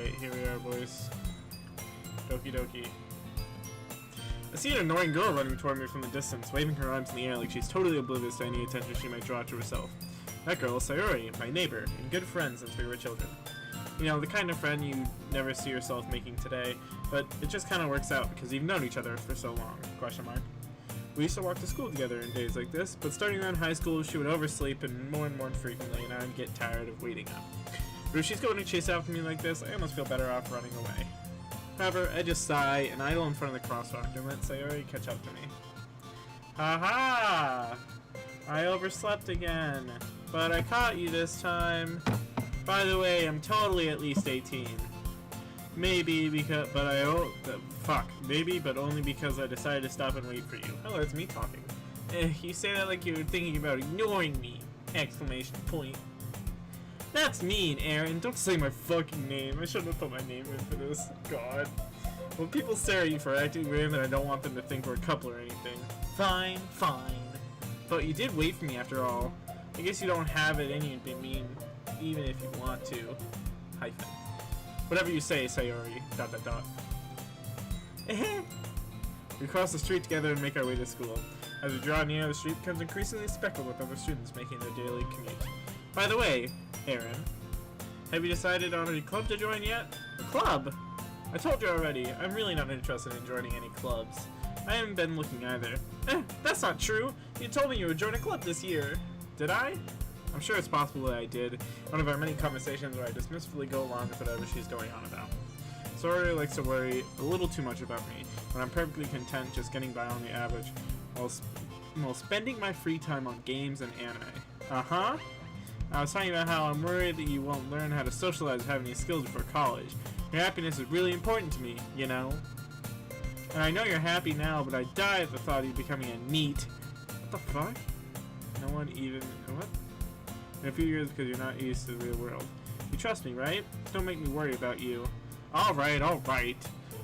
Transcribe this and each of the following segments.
Alright, here we are, boys. Doki Doki. I see an annoying girl running toward me from the distance, waving her arms in the air like she's totally oblivious to any attention she might draw to herself. That girl is Sayori, my neighbor, and good friend since we were children. You know, the kind of friend you never see yourself making today, but it just kind of works out because you've known each other for so long, question mark. We used to walk to school together in days like this, but starting around high school, she would oversleep and more frequently, and I would get tired of waiting up. But if she's going to chase after me like this, I almost feel better off running away. However, I just sigh and idle in front of the crosswalk and let Sayori catch up to me. Haha! I overslept again, but I caught you this time. By the way, I'm totally at least 18. Maybe because, maybe, but only because I decided to stop and wait for you. Hello, it's me talking. You say that like you were thinking about ignoring me! Exclamation point. That's mean, Aaron. Don't say my fucking name. I shouldn't have put my name in for this. God. When people stare at you for acting weird, then I don't want them to think we're a couple or anything. Fine, fine. But you did wait for me after all. I guess you don't have it in you to be mean, even if you want to. Hyphen. Whatever you say, Sayori. ... We cross the street together and make our way to school. As we draw near, the street becomes increasingly speckled with other students making their daily commute. By the way, Aaron, have you decided on a club to join yet? A club? I told you already, I'm really not interested in joining any clubs. I haven't been looking either. That's not true! You told me you would join a club this year. Did I? I'm sure it's possible that I did. One of our many conversations where I dismissively go along with whatever she's going on about. Sayori likes to worry a little too much about me, when I'm perfectly content just getting by on the average, while spending my free time on games and anime. Uh-huh. I was talking about how I'm worried that you won't learn how to socialize or have any skills before college. Your happiness is really important to me, you know? And I know you're happy now, but I die at the thought of you becoming a NEET. What the fuck? No one even... what? In a few years because you're not used to the real world. You trust me, right? Don't make me worry about you. Alright, alright.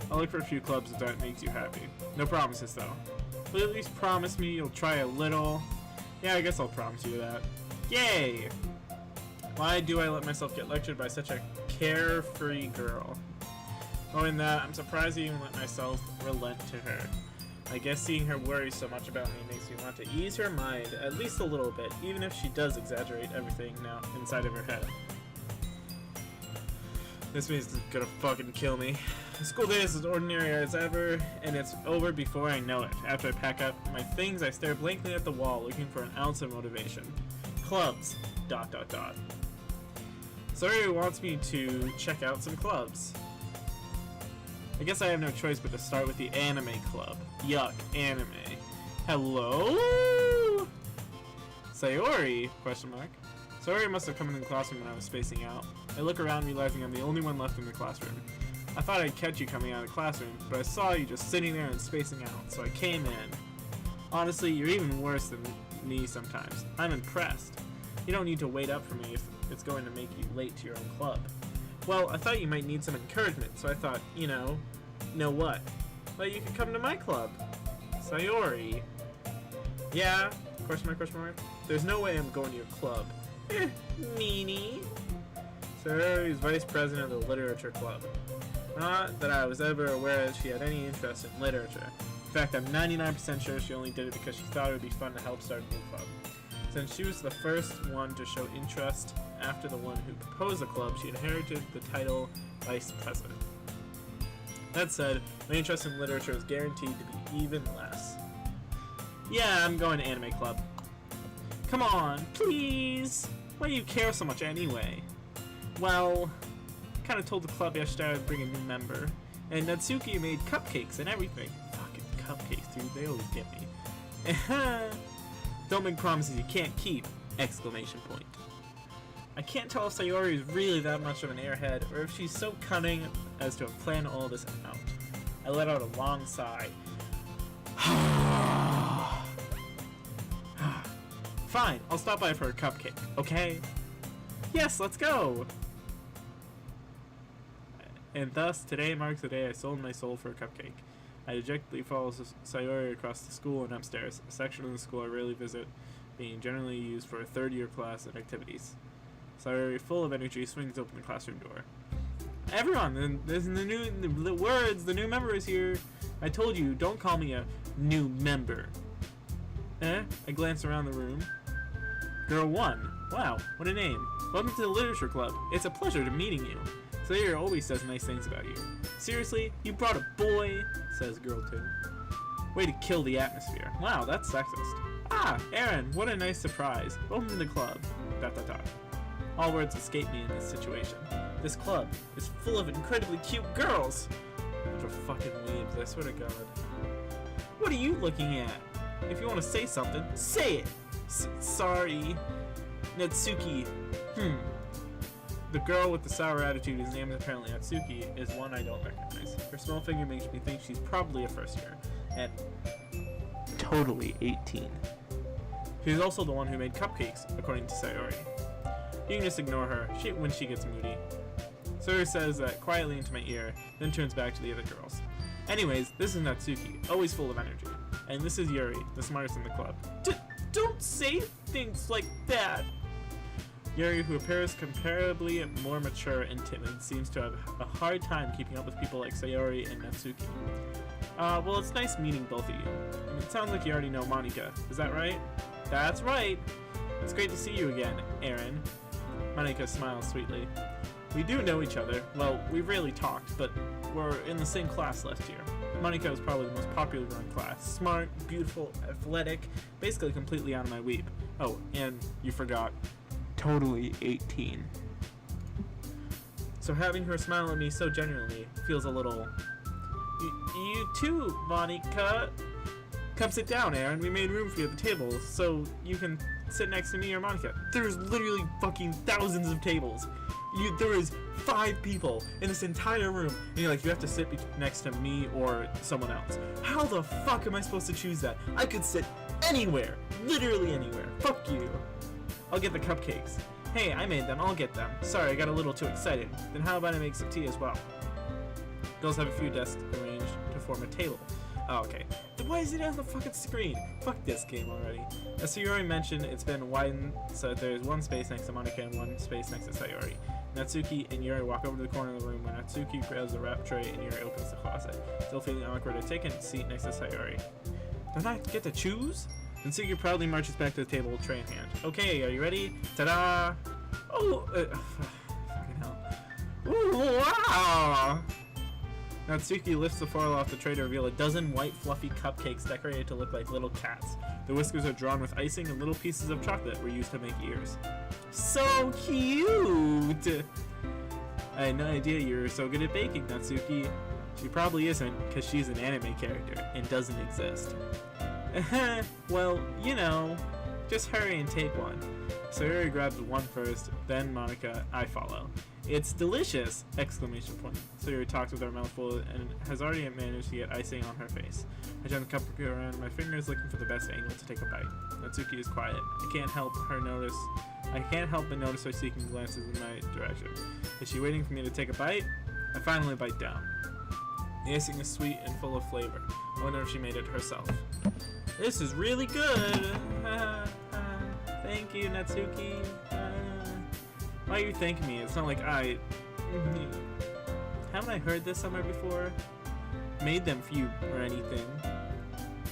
I'll look for a few clubs if that makes you happy. No promises, though. But at least promise me you'll try a little... Yeah, I guess I'll promise you that. Yay! Why do I let myself get lectured by such a carefree girl? Knowing that, I'm surprised I even let myself relent to her. I guess seeing her worry so much about me makes me want to ease her mind at least a little bit, even if she does exaggerate everything now inside of her head. This means it's gonna fucking kill me. The school day is as ordinary as ever, and it's over before I know it. After I pack up my things, I stare blankly at the wall, looking for an ounce of motivation. Clubs. ... Sayori wants me to check out some clubs. I guess I have no choice but to start with the anime club. Yuck, anime. Hello? Sayori? Question mark. Sayori must have come into the classroom when I was spacing out. I look around realizing I'm the only one left in the classroom. I thought I'd catch you coming out of the classroom, but I saw you just sitting there and spacing out, so I came in. Honestly, you're even worse than me sometimes. I'm impressed. You don't need to wait up for me if it's going to make you late to your own club. Well, I thought you might need some encouragement, so I thought, you know what? But you could come to my club. Sayori. Yeah? Question mark, question mark. There's no way I'm going to your club. Meanie. Sayori is vice president of the literature club. Not that I was ever aware that she had any interest in literature. In fact, I'm 99% sure she only did it because she thought it would be fun to help start a new club. Since she was the first one to show interest after the one who proposed the club, she inherited the title Vice President. That said, my interest in literature is guaranteed to be even less. Yeah, I'm going to anime club. Come on, please! Why do you care so much anyway? Well, I kinda told the club yesterday I would bring a new member, and Natsuki made cupcakes and everything. Fucking cupcakes, dude, they always get me. Don't make promises you can't keep! Exclamation point. I can't tell if Sayori is really that much of an airhead, or if she's so cunning as to have planned all this out. I let out a long sigh. Fine, I'll stop by for a cupcake, okay? Yes, let's go! And thus, today marks the day I sold my soul for a cupcake. I dejectedly follow Sayori across the school and upstairs, a section of the school I rarely visit, being generally used for a third-year class and activities. Sayori, full of energy, swings open the classroom door. Everyone, there's the new member is here. I told you, don't call me a new member. I glance around the room. Girl 1. Wow, what a name. Welcome to the Literature Club. It's a pleasure to meeting you. Slayer always says nice things about you. Seriously? You brought a boy? Says Girl 2. Way to kill the atmosphere. Wow, that's sexist. Ah, Aaron, what a nice surprise. Welcome to the club. ... All words escape me in this situation. This club is full of incredibly cute girls. Bunch of fucking weebs, I swear to God. What are you looking at? If you want to say something, say it. Sorry. Natsuki. The girl with the sour attitude, whose name is apparently Natsuki, is one I don't recognize. Her small figure makes me think she's probably a first year. And totally 18. She's also the one who made cupcakes, according to Sayori. You can just ignore her when she gets moody. Sayori says that quietly into my ear, then turns back to the other girls. Anyways, this is Natsuki, always full of energy. And this is Yuri, the smartest in the club. Don't say things like that! Yuri, who appears comparably more mature and timid, seems to have a hard time keeping up with people like Sayori and Natsuki. Well, it's nice meeting both of you. And it sounds like you already know Monika, is that right? That's right! It's great to see you again, Aaron. Monika smiles sweetly. We do know each other. Well, we rarely talked, but we're in the same class last year. Monika was probably the most popular girl in class. Smart, beautiful, athletic, basically completely out of my weeb. Oh, and you forgot. Totally 18. So having her smile at me so genuinely feels a little... You too, Monika. Come sit down, Aaron. We made room for you at the table, so you can sit next to me or Monika. There's literally fucking thousands of tables. There is 5 people in this entire room, and you're like, you have to sit next to me or someone else. How the fuck am I supposed to choose that? I could sit anywhere. Literally anywhere. Fuck you. I'll get the cupcakes. Hey, I made them. I'll get them. Sorry, I got a little too excited. Then how about I make some tea as well? Girls have a few desks arranged to form a table. Oh, okay. Then why is it on the fucking screen? Fuck this game already. As Sayori mentioned, it's been widened so that there's one space next to Monika and one space next to Sayori. Natsuki and Yuri walk over to the corner of the room where Natsuki grabs a wrap tray and Yuri opens the closet. Still feeling awkward, I take a seat next to Sayori. Don't I get to choose? Natsuki proudly marches back to the table with tray in hand. Okay, are you ready? Ta-da! Oh, fucking hell. Ooh, wow! Natsuki lifts the foil off the tray to reveal a dozen white fluffy cupcakes decorated to look like little cats. The whiskers are drawn with icing and little pieces of chocolate were used to make ears. So cute! I had no idea you were so good at baking, Natsuki. She probably isn't, because she's an anime character and doesn't exist. Well, you know, just hurry and take one. Sayori grabs one first, then Monika, I follow. It's delicious! Exclamation point. Sayori talks with her mouth full and has already managed to get icing on her face. I turn the cupcake around my fingers looking for the best angle to take a bite. Natsuki is quiet. I can't help but notice her seeking glances in my direction. Is she waiting for me to take a bite? I finally bite down. The icing is sweet and full of flavor. I wonder if she made it herself. This is really good! Thank you, Natsuki. Why are you thanking me? It's not like I... Haven't I heard this somewhere before? Made them for you or anything.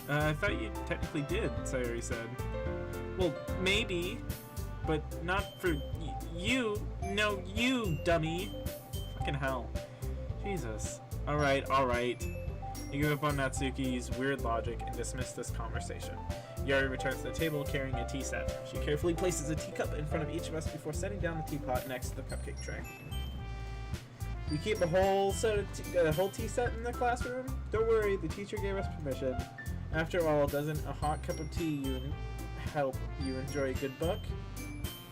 I thought you technically did, Sayori said. Well, maybe, but not for you. No, you, dummy. Fucking hell. Jesus. Alright, alright. You give up on Natsuki's weird logic and dismiss this conversation. Yuri returns to the table carrying a tea set. She carefully places a teacup in front of each of us before setting down the teapot next to the cupcake tray. We keep a whole tea set in the classroom? Don't worry, the teacher gave us permission. After all, doesn't a hot cup of tea help you enjoy a good book?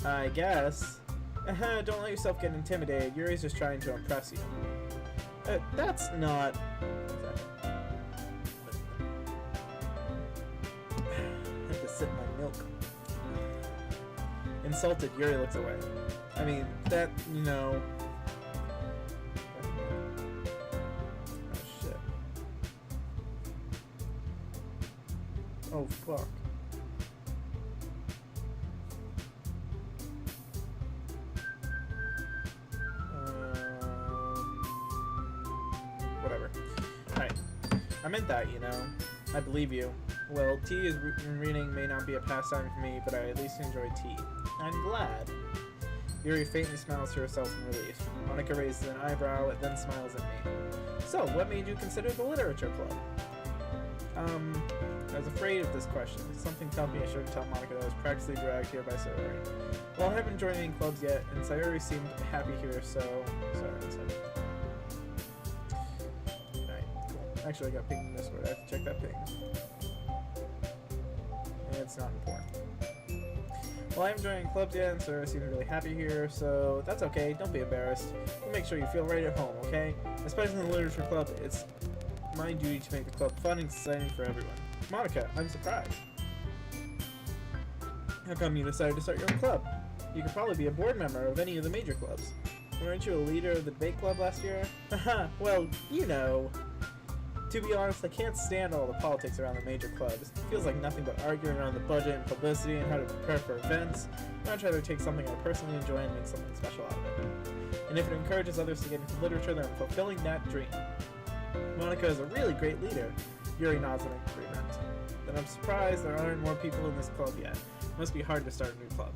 I guess. Don't let yourself get intimidated. Yuri's just trying to impress you. That's not... I had to sip my milk. Insulted, Yuri looks away. I mean, that, you know... Oh, shit. Oh, fuck. Right. I meant that, you know. I believe you. Well, tea is reading may not be a pastime for me, but I at least enjoy tea. I'm glad. Yuri faintly smiles to herself in relief. Monica raises an eyebrow and then smiles at me. So, what made you consider the literature club? I was afraid of this question. Something told me I shouldn't tell Monica that I was practically dragged here by Sayori. Well, I haven't joined any clubs yet, and Sayori seemed happy here, so... Sorry. Alright, cool. Actually, I got pinged in Discord. I have to check that ping. It's not important. Well, I haven't joined any clubs yet, and Sayori seems really happy here, so that's okay. Don't be embarrassed. We'll make sure you feel right at home, okay? Especially in the literature club, it's my duty to make the club fun and exciting for everyone. Monica, I'm surprised. How come you decided to start your own club? You could probably be a board member of any of the major clubs. Weren't you a leader of the debate club last year? Haha, well, you know. To be honest, I can't stand all the politics around the major clubs. It feels like nothing but arguing around the budget and publicity and how to prepare for events. I'd rather take something I personally enjoy and make something special out of it. And if it encourages others to get into literature, then I'm fulfilling that dream. Monica is a really great leader. Yuri nods in agreement. Then I'm surprised there aren't more people in this club yet. It must be hard to start a new club.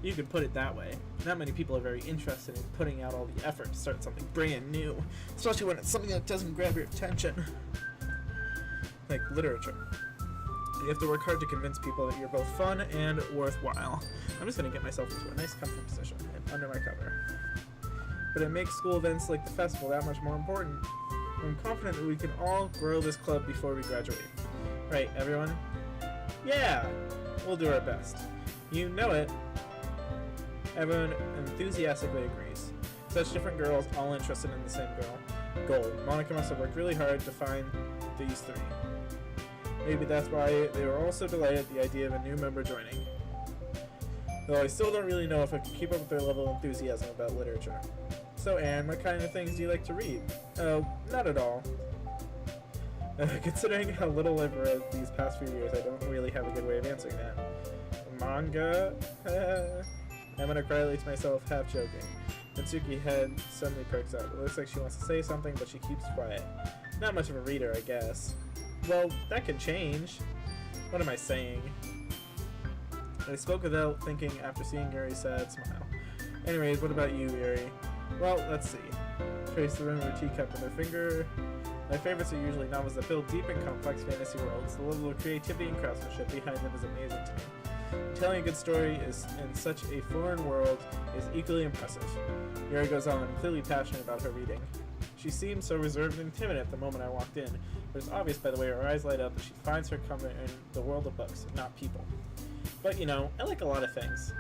You could put it that way. Not many people are very interested in putting out all the effort to start something brand new, especially when it's something that doesn't grab your attention. Like literature. You have to work hard to convince people that you're both fun and worthwhile. I'm just going to get myself into a nice comfy position and under my cover. But it makes school events like the festival that much more important. I'm confident that we can all grow this club before we graduate. Right, everyone? Yeah! We'll do our best. You know it. Everyone enthusiastically agrees. Such different girls, all interested in the same goal. Monica must have worked really hard to find these three. Maybe that's why they were all so delighted at the idea of a new member joining. Though I still don't really know if I can keep up with their level of enthusiasm about literature. So Anne, what kind of things do you like to read? Oh, not at all. Considering how little I've read these past few years, I don't really have a good way of answering that. Manga? I'm gonna quietly to myself, half joking. Mitsuki's head suddenly perks up. It looks like she wants to say something, but she keeps quiet. Not much of a reader, I guess. Well, that could change. What am I saying? I spoke without thinking after seeing Yuri's sad smile. Anyways, what about you, Yuri? Well, let's see. Trace the rim of her teacup with her finger. My favorites are usually novels that build deep and complex fantasy worlds. The level of creativity and craftsmanship behind them is amazing to me. Telling a good story in such a foreign world is equally impressive. Yuri goes on, clearly passionate about her reading. She seemed so reserved and timid at the moment I walked in, but it's obvious by the way her eyes light up that she finds her comfort in the world of books, not people. But you know, I like a lot of things.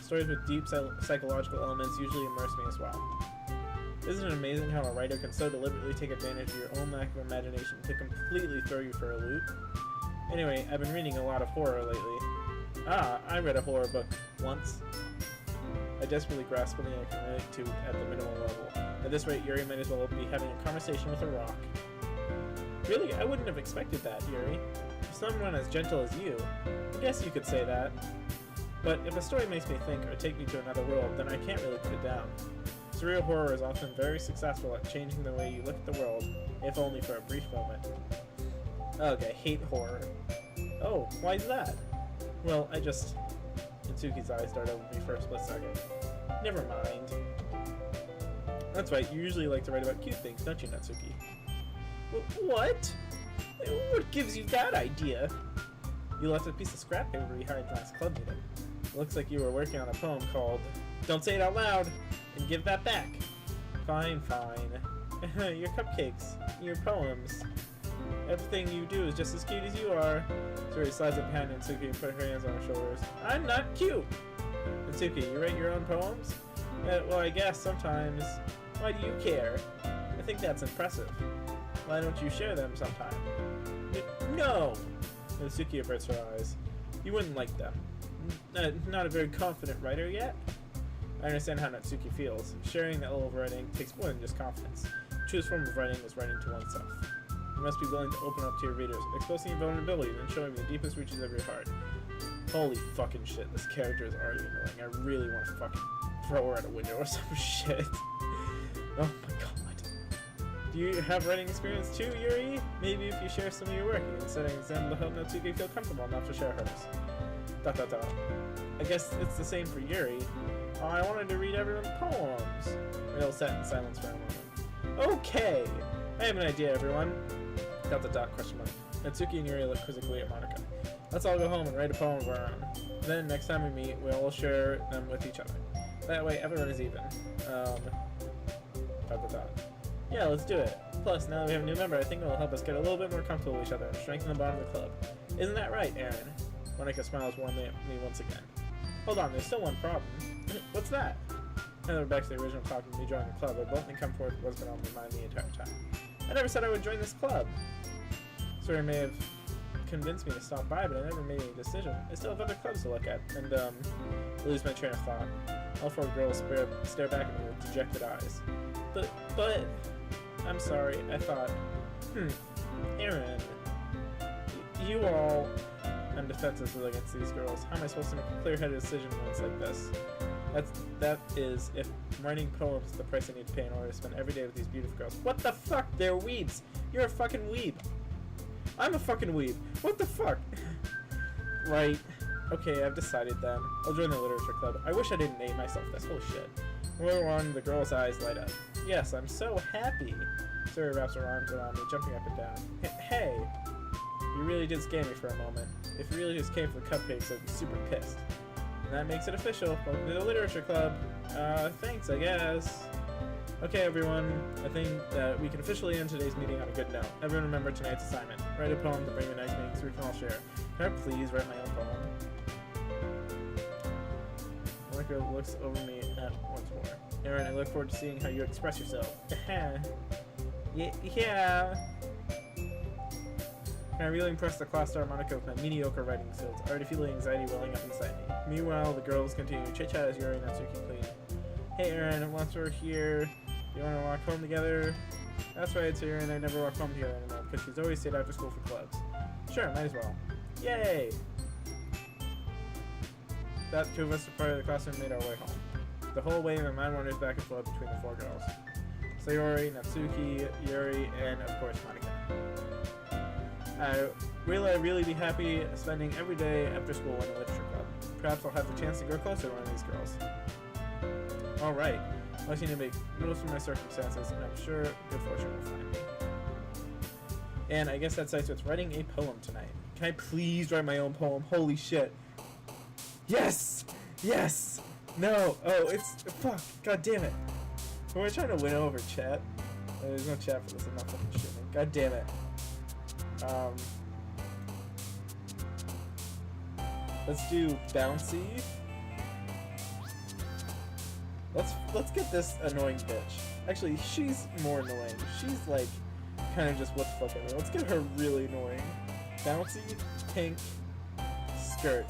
Stories with deep psychological elements usually immerse me as well. Isn't it amazing how a writer can so deliberately take advantage of your own lack of imagination to completely throw you for a loop? Anyway, I've been reading a lot of horror lately. Ah, I read a horror book once. I desperately grasp something I can relate to at the minimal level. At this rate, Yuri might as well be having a conversation with a rock. Really, I wouldn't have expected that, Yuri. For someone as gentle as you, I guess you could say that. But if a story makes me think or take me to another world, then I can't really put it down. Surreal horror is often very successful at changing the way you look at the world, if only for a brief moment. Ugh, I hate horror. Oh, why is that? Well, Natsuki's eyes dart over me for a split second. Never mind. That's right, you usually like to write about cute things, don't you, Natsuki? What? What gives you that idea? You left a piece of scrap paper behind last club meeting. It looks like you were working on a poem called Don't Say It Out Loud, and Give That Back. Fine. Your cupcakes, your poems. Everything you do is just as cute as you are. Suri slides up behind Natsuki and put her hands on her shoulders. I'm not cute! Natsuki, you write your own poems? Well, I guess sometimes. Why do you care? I think that's impressive. Why don't you share them sometime? No! Natsuki averts her eyes. You wouldn't like them. Not a very confident writer yet? I understand how Natsuki feels. Sharing that level of writing takes more than just confidence. The truest form of writing is writing to oneself. You must be willing to open up to your readers, exposing your vulnerabilities and showing the deepest reaches of your heart. Holy fucking shit, this character is already annoying. I really want to fucking throw her out a window or some shit. Oh my god. Do you have writing experience too, Yuri? Maybe if you share some of your work, you can set an exam to help Natsuki feel comfortable enough to share hers. ... I guess it's the same for Yuri. Oh, I wanted to read everyone's poems. We all sat in silence for a moment. Okay! I have an idea, everyone. ... question mark. Natsuki and Yuri look quizzically at Monica. Let's all go home and write a poem of our own. Then, next time we meet, we'll all share them with each other. That way, everyone is even. ... Yeah, let's do it. Plus, now that we have a new member, I think it will help us get a little bit more comfortable with each other and strengthen the bond of the club. Isn't that right, Aaron? Monica smiles warmly at me once again. Hold on, there's still one problem. What's that? Now that we're back to the original topic of me joining the club, I bluntly come forth with what's been on my mind the entire time. I never said I would join this club. Sorry, may have convinced me to stop by, but I never made any decision. I still have other clubs to look at, and, lose my train of thought. All four girls stare back at me with dejected eyes. But... I'm sorry, I thought... Aaron... You all... I'm defensive against these girls. How am I supposed to make a clear-headed decision when it's like this? That is, if writing poems is the price I need to pay in order to spend every day with these beautiful girls. What the fuck? They're weebs! You're a fucking weeb! I'm a fucking weeb! What the fuck? Right. Okay, I've decided then. I'll join the literature club. I wish I didn't name myself this. Holy shit. We're on, the girl's eyes light up. Yes, I'm so happy. Sarah wraps her arms around me, jumping up and down. Hey! You really did scare me for a moment. If you really just came for the cupcakes, I'd be super pissed. And that makes it official. Welcome to the literature club. Thanks, I guess. Okay, everyone. I think that we can officially end today's meeting on a good note. Everyone remember tonight's assignment. Write a poem to bring the next meeting so we can all share. Can I please write my own poem? Monica looks over me once more. Aaron, I look forward to seeing how you express yourself. Yeah. I really impressed the class star Monica with my mediocre writing skills. I already feel the anxiety welling up inside me. Meanwhile, the girls continue to chit-chat as Yuri and Natsuki clean. Hey Aaron, once we're here, you want to walk home together? That's right, so Yuri and I never walk home together anymore because she's always stayed after school for clubs. Sure, might as well. Yay! That two of us departed the classroom and made our way home. The whole way, my mind wanders back and forth between the four girls. Sayori, Natsuki, Yuri, and of course Monica. I really be happy spending every day after school in a literature club. Perhaps I'll have the chance to grow closer to one of these girls. Alright, I just need to make most of my circumstances, and I'm sure good fortune will find me. And I guess that starts with writing a poem tonight. Can I please write my own poem? Holy shit. Yes! Yes! No! Oh, it's... Fuck! God damn it. Who am I trying to win over, chat? There's no chat for this, I'm not fucking shooting. God damn it. Let's do bouncy. Let's get this annoying bitch. Actually, she's more annoying. She's like kind of just what the fuck ever. Let's get her really annoying. Bouncy, pink, skirt,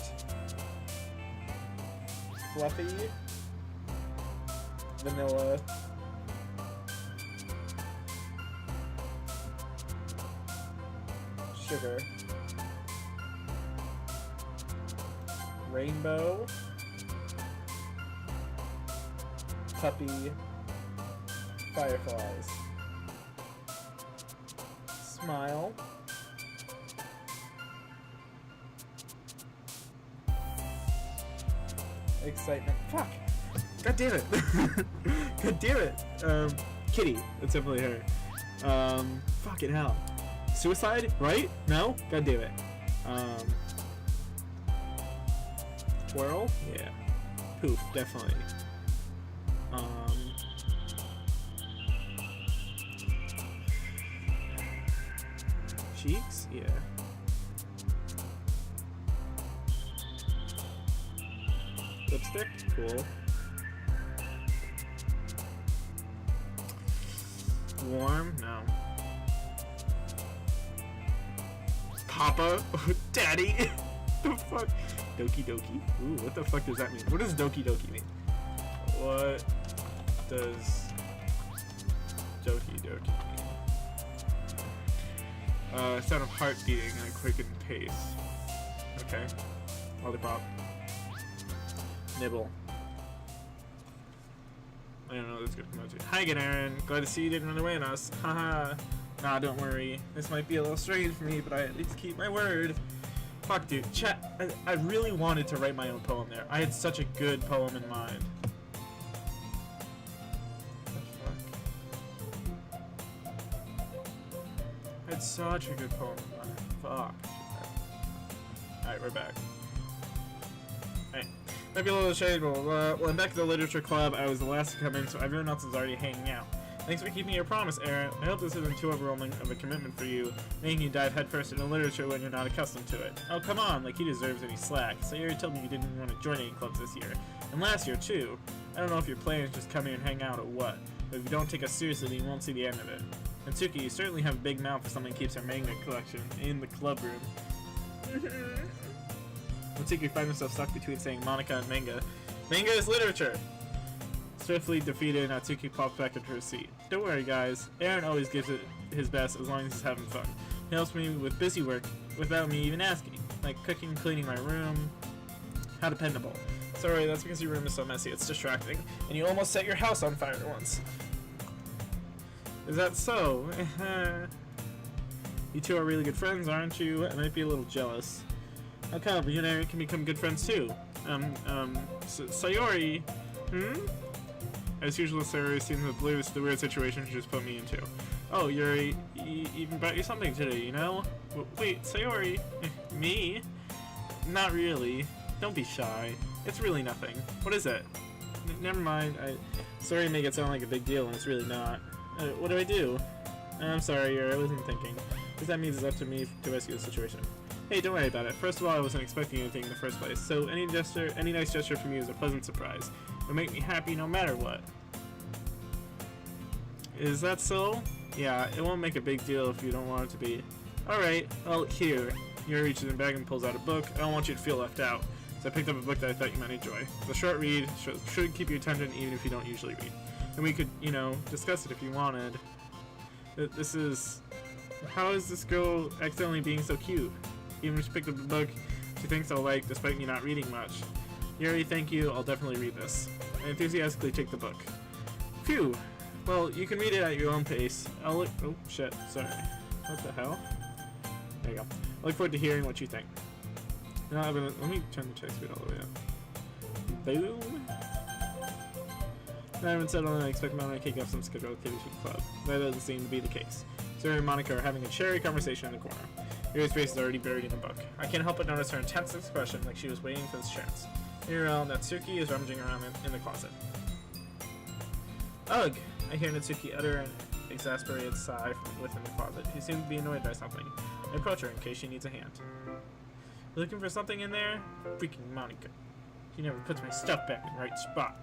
fluffy, vanilla. Sugar, rainbow, puppy, fireflies, smile, excitement. Fuck! God damn it! God damn it! Kitty. That's definitely her. Fucking hell. Suicide? Right? No? God damn it. Twirl? Yeah. Poof, definitely. Cheeks? Yeah. Lipstick? Cool. Warm? No. Papa? Daddy? The fuck? Doki Doki? Ooh, what the fuck does that mean? What does Doki Doki mean? What does Doki Doki mean? Sound of heart beating at a quickened pace. Okay. Lollipop. Nibble. I don't know what it's gonna come out to. Hi again, Aaron. Glad to see you didn't run away on us. Haha. Nah, don't worry. This might be a little strange for me, but I at least keep my word. Fuck, dude. Chat. I really wanted to write my own poem there. I had such a good poem in mind. I had such a good poem in mind. Fuck. Alright, we're back. Alright. Might be a little shade, but well, I'm back at the literature club. I was the last to come in, so everyone else is already hanging out. Thanks for keeping your promise, Aaron. I hope this isn't too overwhelming of a commitment for you, making you dive headfirst into literature when you're not accustomed to it. Oh, come on, like he deserves any slack. So you already told me you didn't want to join any clubs this year. And last year, too. I don't know if your plan is just come here and hang out or what, but if you don't take us seriously, then you won't see the end of it. And Tsuki, you certainly have a big mouth for someone who keeps her manga collection in the club room. When Tsuki finds himself stuck between saying Monica and manga. Manga is literature! Swiftly defeated, Natsuki pops back into her seat. Don't worry, guys. Aaron always gives it his best as long as he's having fun. He helps me with busy work without me even asking, like cooking, cleaning my room. How dependable. Sorry, that's because your room is so messy. It's distracting, and you almost set your house on fire once. Is that so? You two are really good friends, aren't you? I might be a little jealous. How come? You and Aaron can become good friends too. Sayori. As usual, Sayori seems oblivious to the weird situation she just put me into. Oh, Yuri, even brought you something today, you know? Wait, Sayori? Me? Not really. Don't be shy. It's really nothing. What is it? Never mind. Sorry to make it sound like a big deal, and it's really not. What do I do? I'm sorry, Yuri, I wasn't thinking. Because that means it's up to me to rescue the situation. Hey, don't worry about it. First of all, I wasn't expecting anything in the first place, so any nice gesture from you is a pleasant surprise. It'll make me happy no matter what. Is that so? Yeah, it won't make a big deal if you don't want it to be. Alright, well, here. Yuri reaches in the bag and pulls out a book. I don't want you to feel left out, so I picked up a book that I thought you might enjoy. It's a short read, should keep your attention even if you don't usually read. And we could, you know, discuss it if you wanted. This is... How is this girl accidentally being so cute? Even if she picked up a book she thinks I'll like, despite me not reading much. Yuri, thank you. I'll definitely read this. I enthusiastically take the book. Phew. Well, you can read it at your own pace. I'll look. Oh shit. Sorry. What the hell? There you go. I look forward to hearing what you think. Now, let me turn the text speed all the way up. Boom. I haven't settled and I expect Monica to kick off some scheduled activity to the club. That doesn't seem to be the case. Sarah and Monica are having a cherry conversation in the corner. Yuri's face is already buried in a book. I can't help but notice her intense expression, like she was waiting for this chance. Meanwhile, Natsuki is rummaging around in the closet. Ugh! I hear Natsuki utter an exasperated sigh from within the closet. She seems to be annoyed by something. I approach her in case she needs a hand. You looking for something in there? Freaking Monica. She never puts my stuff back in the right spot.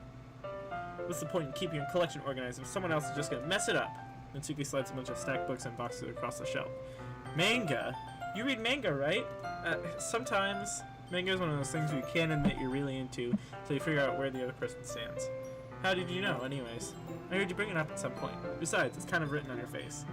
What's the point in keeping your collection organized if someone else is just gonna mess it up? Natsuki slides a bunch of stacked books and boxes across the shelf. Manga? You read manga, right? Sometimes. Manga is one of those things you can't admit you're really into until you figure out where the other person stands. How did you know, anyways? I heard you bring it up at some point. Besides, it's kind of written on your face.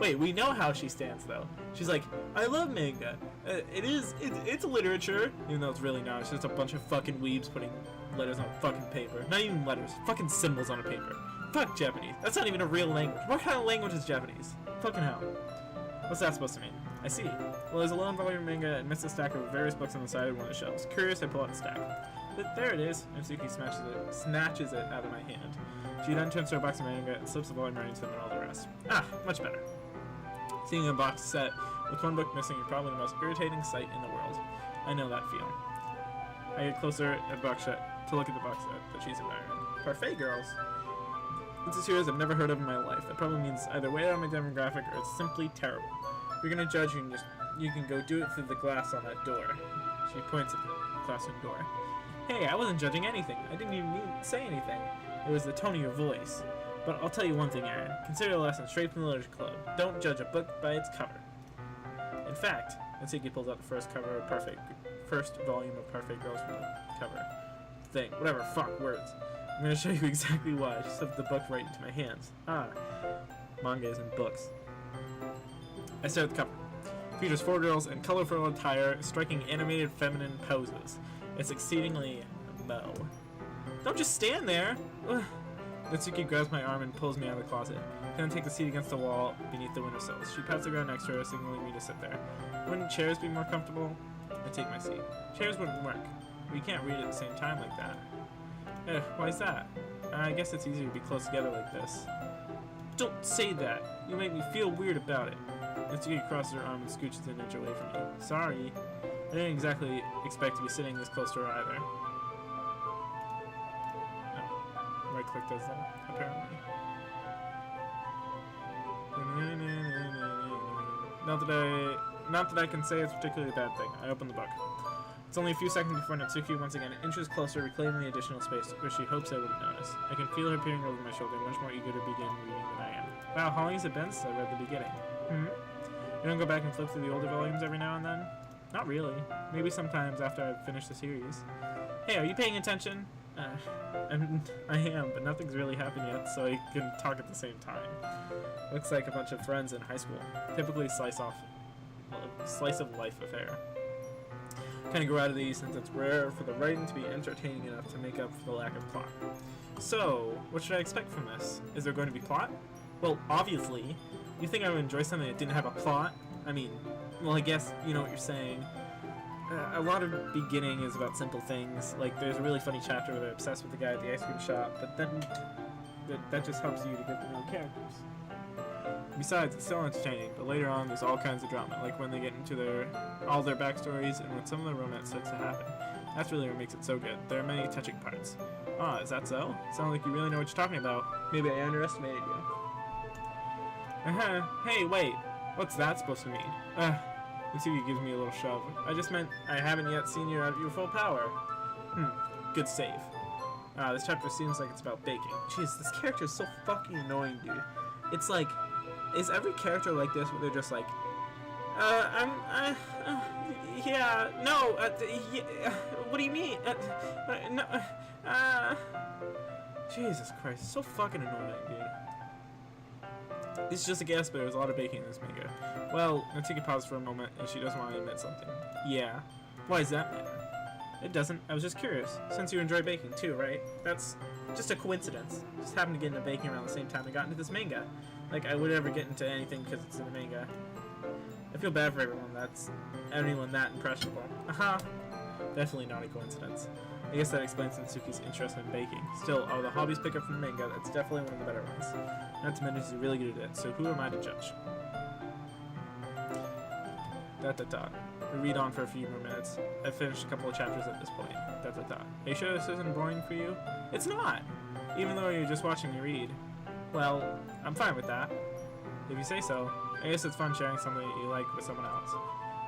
Wait, we know how she stands, though. She's like, I love manga. It's literature. Even though it's really not. It's just a bunch of fucking weebs putting letters on fucking paper. Not even letters. Fucking symbols on a paper. Fuck Japanese. That's not even a real language. What kind of language is Japanese? Fucking hell. What's that supposed to mean? I see. Well, there's a lone volume manga amidst a stack of various books on the side of one of the shelves. Curious, I pull out a stack. But there it is. Natsuki snatches it out of my hand. She then turns to a box of manga and slips the volume right into the middle of the rest. Ah, much better. Seeing a box set with one book missing is probably the most irritating sight in the world. I know that feeling. I get closer at the box set to look at the box set that she's admiring. Parfait girls. It's a series I've never heard of in my life. That probably means either way out of my demographic or it's simply terrible. If you're gonna judge, you can go do it through the glass on that door. She points at the classroom door. Hey, I wasn't judging anything. I didn't even say anything. It was the tone of your voice. But I'll tell you one thing, Aaron. Consider a lesson straight from the Literature Club. Don't judge a book by its cover. In fact, Natsuki pulls out the first volume of Perfect Girls from the cover. Thing. Whatever, fuck, words. I'm gonna show you exactly why. She slipped the book right into my hands. Ah. Manga isn't books. I stare at the cover. It features 4 girls in colorful attire, striking animated feminine poses. It's exceedingly bow. Don't just stand there! Ugh. Natsuki grabs my arm and pulls me out of the closet. Then take the seat against the wall beneath the windowsills. She pats the ground next to her, signaling me to sit there. Wouldn't chairs be more comfortable? I take my seat. Chairs wouldn't work. We can't read at the same time like that. Why is that? I guess it's easier to be close together like this. Don't say that. You make me feel weird about it. Natsuki crosses her arm and scooches an inch away from me. Sorry. I didn't exactly expect to be sitting this close to her either. No. Right click does that, apparently. Not that I can say it's particularly a bad thing. I open the book. It's only a few seconds before Natsuki once again inches closer, reclaiming the additional space, where she hopes I wouldn't notice. I can feel her peering over my shoulder, much more eager to begin reading than I am. Wow, how long has it been since I read the beginning? You don't go back and flip through the older volumes every now and then? Not really. Maybe sometimes after I've finished the series. Hey, are you paying attention? I am, but nothing's really happened yet, so I can talk at the same time. Looks like a bunch of friends in high school. Typically slice of life affair. Kind of grow out of these since it's rare for the writing to be entertaining enough to make up for the lack of plot. So, what should I expect from this? Is there going to be plot? Well, obviously. You think I would enjoy something that didn't have a plot? I mean, well, I guess you know what you're saying. A lot of beginning is about simple things. Like, there's a really funny chapter where they're obsessed with the guy at the ice cream shop, but then that just helps you to get to know characters. Besides, it's still entertaining, but later on there's all kinds of drama, like when they get into all their backstories and when some of the romance starts to happen. That's really what makes it so good. There are many touching parts. Ah, is that so? Sounds like you really know what you're talking about. Maybe I underestimated you. Hey, wait. What's that supposed to mean? Natsuki gives me a little shove. I just meant I haven't yet seen you at your full power. Good save. This chapter seems like it's about baking. Jeez, this character is so fucking annoying, dude. It's like, is every character like this where they're just like, yeah, no, what do you mean? No, Jesus Christ, so fucking annoying, dude. It's just a guess, but there's a lot of baking in this manga. Well, Natsuki pauses for a moment, and she doesn't want to admit something. Yeah. Why does that matter? It doesn't. I was just curious. Since you enjoy baking too, right? That's just a coincidence. Just happened to get into baking around the same time I got into this manga. Like, I would ever get into anything because it's in a manga. I feel bad for anyone that impressionable. Definitely not a coincidence. I guess that explains Natsuki's interest in baking. Still, all the hobbies picked up from the manga, that's definitely one of the better ones. Not to mention she's really good at it, so who am I to judge? We read on for a few more minutes. I've finished a couple of chapters at this point. Are you sure this isn't boring for you? It's not! Even though you're just watching me read. Well, I'm fine with that. If you say so. I guess it's fun sharing something that you like with someone else.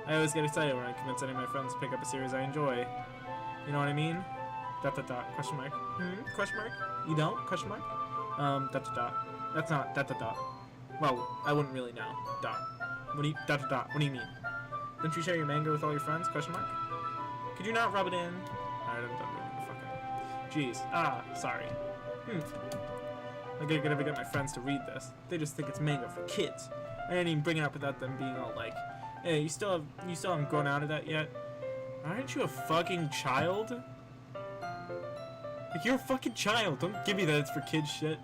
I always get excited when I convince any of my friends to pick up a series I enjoy. You know what I mean? Question mark. Question mark? You don't? Question mark? That's not, Well, I wouldn't really know. What do you mean? Don't you share your manga with all your friends? Question mark? Could you not rub it in? Alright, I'm done reading the fucking. Jeez. Sorry. I gotta get my friends to read this. They just think it's manga for kids. I didn't even bring it up without them being all like, hey, you still haven't grown out of that yet? Aren't you a fucking child? Like, you're a fucking child. Don't give me that it's for kids shit.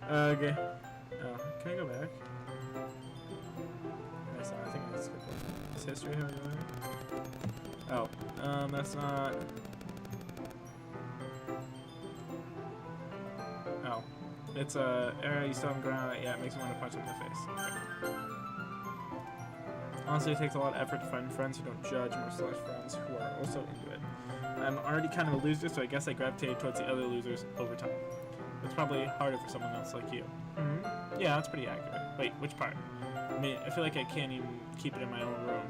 Okay. Oh, can I go back? I think I skipped it. Is history how you learn? Oh, that's not. Oh. It's area you still haven't grown out yet. It makes me want to punch him in the face. Okay. Honestly, it takes a lot of effort to find friends who don't judge, much less friends who are also into it. I'm already kind of a loser, so I guess I gravitated towards the other losers over time. It's probably harder for someone else like you. Yeah, that's pretty accurate. Wait, which part? I mean, I feel like I can't even keep it in my own room.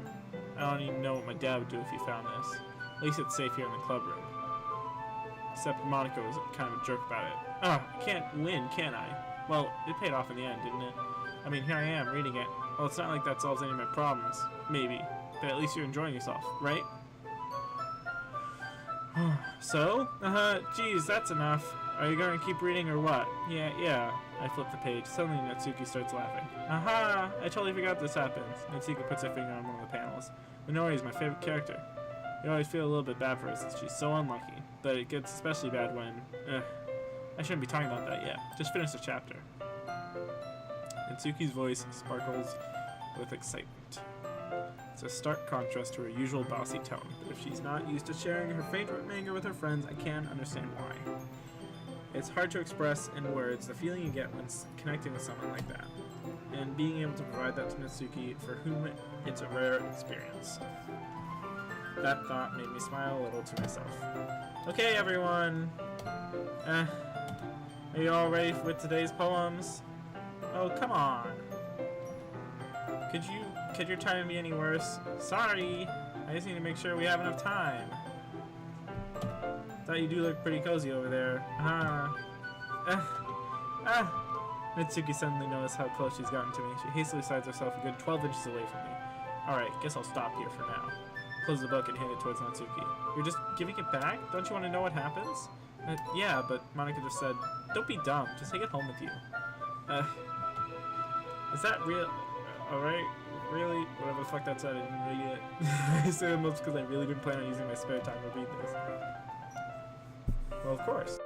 I don't even know what my dad would do if he found this. At least it's safe here in the club room. Except Monica was kind of a jerk about it. I can't win, can I? Well, it paid off in the end, didn't it? I mean, here I am, reading it. Well, it's not like that solves any of my problems. Maybe. But at least you're enjoying yourself, right? So? Geez, that's enough. Are you going to keep reading or what? Yeah. I flip the page. Suddenly, Natsuki starts laughing. I totally forgot this happens. Natsuki puts her finger on one of the panels. Minori is my favorite character. I always feel a little bit bad for her since she's so unlucky. But it gets especially bad when, I shouldn't be talking about that yet. Just finish the chapter. Mitsuki's voice sparkles with excitement. It's a stark contrast to her usual bossy tone, but if she's not used to sharing her favorite manga with her friends, I can understand why. It's hard to express in words the feeling you get when connecting with someone like that, and being able to provide that to Mitsuki, for whom it's a rare experience. That thought made me smile a little to myself. Okay, everyone! Are you all ready with today's poems? Oh, come on! Could your timing be any worse? Sorry! I just need to make sure we have enough time. Thought you do look pretty cozy over there. Mitsuki suddenly noticed how close she's gotten to me. She hastily sides herself a good 12 inches away from me. Alright, guess I'll stop here for now. Close the book and hand it towards Natsuki. You're just giving it back? Don't you want to know what happens? Yeah, but Monica just said, don't be dumb, just take it home with you. Is that real? Alright, really? Whatever the fuck that said, I didn't read it. I say it most because I really didn't plan on using my spare time to read this. Well, of course.